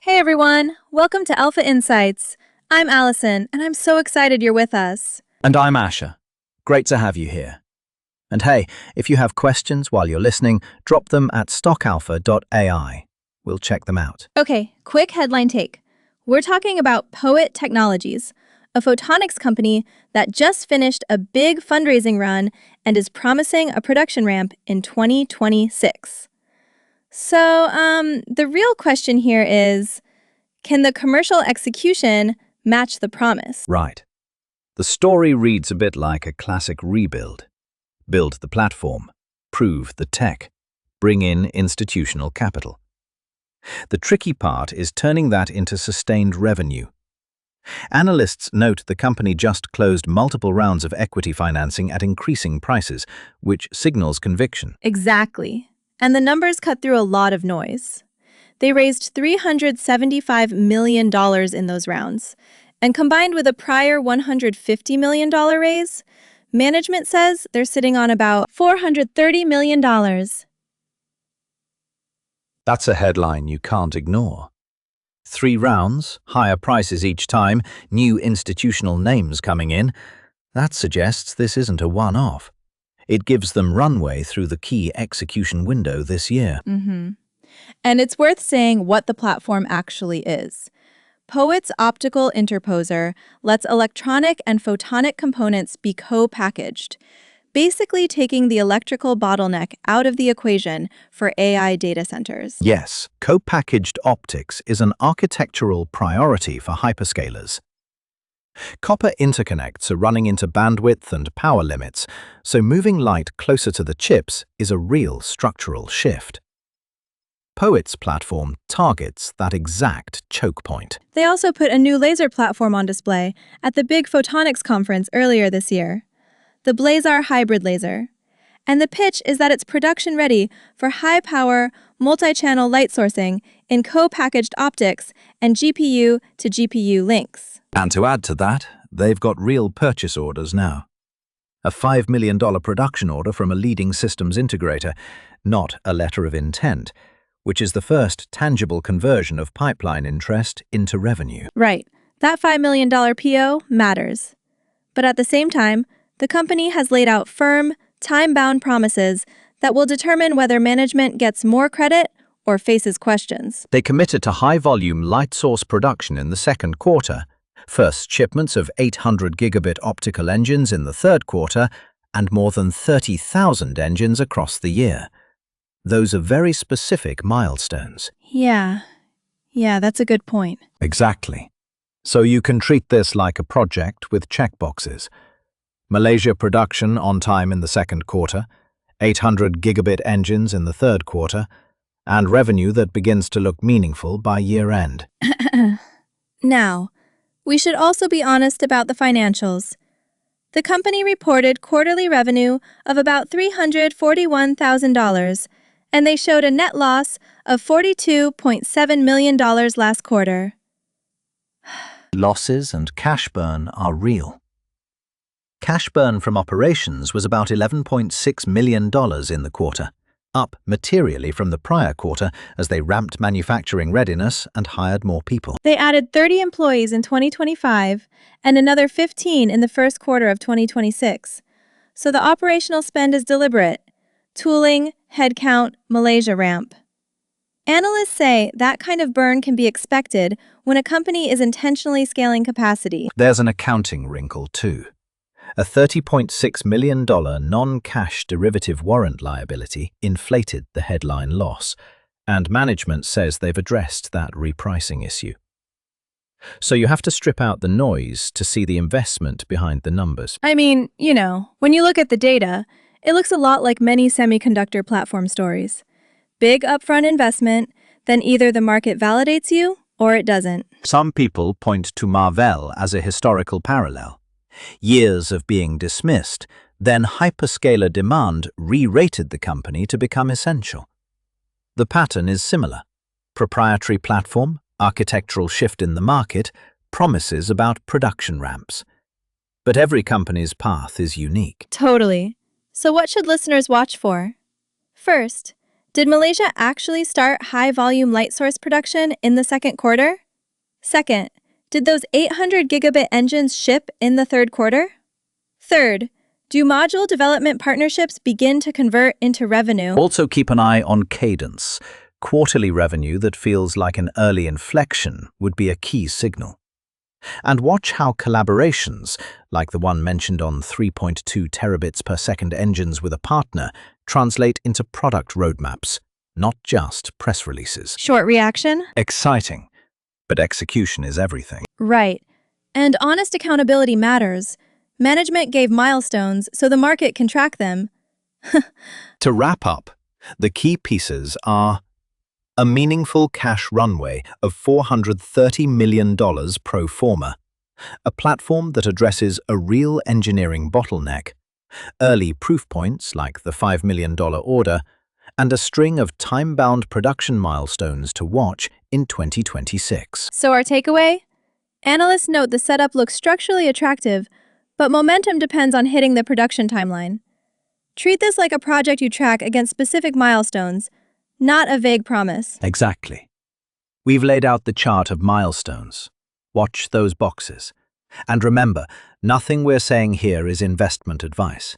Hey everyone, welcome to Alpha Insights. I'm Allison, and I'm so excited you're with us. And I'm Asher. Great to have you here. And hey, if you have questions while you're listening, drop them at stockalpha.ai. We'll check them out. Okay, quick headline take. We're talking about Poet Technologies, a photonics company that just finished a big fundraising run and is promising a production ramp in 2026. So, the real question here is, can the commercial execution match the promise? Right. The story reads a bit like a classic rebuild. Build the platform, prove the tech, bring in institutional capital. The tricky part is turning that into sustained revenue. Analysts note the company just closed multiple rounds of equity financing at increasing prices, which signals conviction. Exactly. And the numbers cut through a lot of noise. They raised $375 million in those rounds, and combined with a prior $150 million raise, management says they're sitting on about $430 million. That's a headline you can't ignore. 3 rounds, higher prices each time, new institutional names coming in. That suggests this isn't a one-off. It gives them runway through the key execution window this year. And it's worth saying what the platform actually is. Poet's optical interposer lets electronic and photonic components be co-packaged, basically taking the electrical bottleneck out of the equation for AI data centers. Yes, co-packaged optics is an architectural priority for hyperscalers. Copper interconnects are running into bandwidth and power limits, so moving light closer to the chips is a real structural shift. Poet's platform targets that exact choke point. They also put a new laser platform on display at the big photonics conference earlier this year, the Blazar hybrid laser. And the pitch is that it's production-ready for high-power, multi-channel light sourcing in co-packaged optics and GPU to GPU links. And to add to that, they've got real purchase orders now. A $5 million production order from a leading systems integrator, not a letter of intent, which is the first tangible conversion of pipeline interest into revenue. Right. That $5 million PO matters. But at the same time, the company has laid out firm, time-bound promises that will determine whether management gets more credit or faces questions. They committed to high-volume light source production in the second quarter, first shipments of 800 gigabit optical engines in the third quarter, and more than 30,000 engines across the year. Those are very specific milestones. Yeah, that's a good point. Exactly. So you can treat this like a project with checkboxes. Malaysia production on time in the second quarter, 800 gigabit engines in the third quarter, and revenue that begins to look meaningful by year-end. Now, we should also be honest about the financials. The company reported quarterly revenue of about $341,000, and they showed a net loss of $42.7 million last quarter. Losses and cash burn are real. Cash burn from operations was about $11.6 million in the quarter, up materially from the prior quarter as they ramped manufacturing readiness and hired more people. They added 30 employees in 2025 and another 15 in the first quarter of 2026. So the operational spend is deliberate. Tooling, headcount, Malaysia ramp. Analysts say that kind of burn can be expected when a company is intentionally scaling capacity. There's an accounting wrinkle too. A $30.6 million non-cash derivative warrant liability inflated the headline loss, and management says they've addressed that repricing issue. So you have to strip out the noise to see the investment behind the numbers. I mean, when you look at the data, it looks a lot like many semiconductor platform stories. Big upfront investment, then either the market validates you or it doesn't. Some people point to Marvell as a historical parallel. Years of being dismissed, then hyperscaler demand re-rated the company to become essential. The pattern is similar. Proprietary platform, architectural shift in the market, promises about production ramps. But every company's path is unique. Totally. So what should listeners watch for? First, Did Malaysia actually start high-volume light source production in the second quarter? Second, did those 800 gigabit engines ship in the third quarter? Third, do module development partnerships begin to convert into revenue? Also keep an eye on cadence. Quarterly revenue that feels like an early inflection would be a key signal. And watch how collaborations, like the one mentioned on 3.2 terabits per second engines with a partner, translate into product roadmaps, not just press releases. Short reaction? Exciting, but execution is everything. Right. And honest accountability matters. Management gave milestones so the market can track them. To wrap up, the key pieces are a meaningful cash runway of $430 million pro forma, a platform that addresses a real engineering bottleneck, early proof points like the $5 million order, and a string of time-bound production milestones to watch in 2026. So our takeaway? Analysts note the setup looks structurally attractive, but momentum depends on hitting the production timeline. Treat this like a project you track against specific milestones, not a vague promise. Exactly. We've laid out the chart of milestones. Watch those boxes. And remember, nothing we're saying here is investment advice.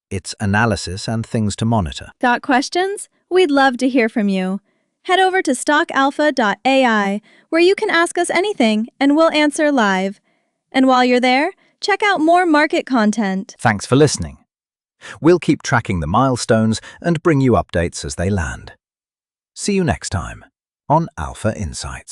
It's analysis and things to monitor. Got questions? We'd love to hear from you. Head over to stockalpha.ai, where you can ask us anything and we'll answer live. And while you're there, check out more market content. Thanks for listening. We'll keep tracking the milestones and bring you updates as they land. See you next time on Alpha Insights.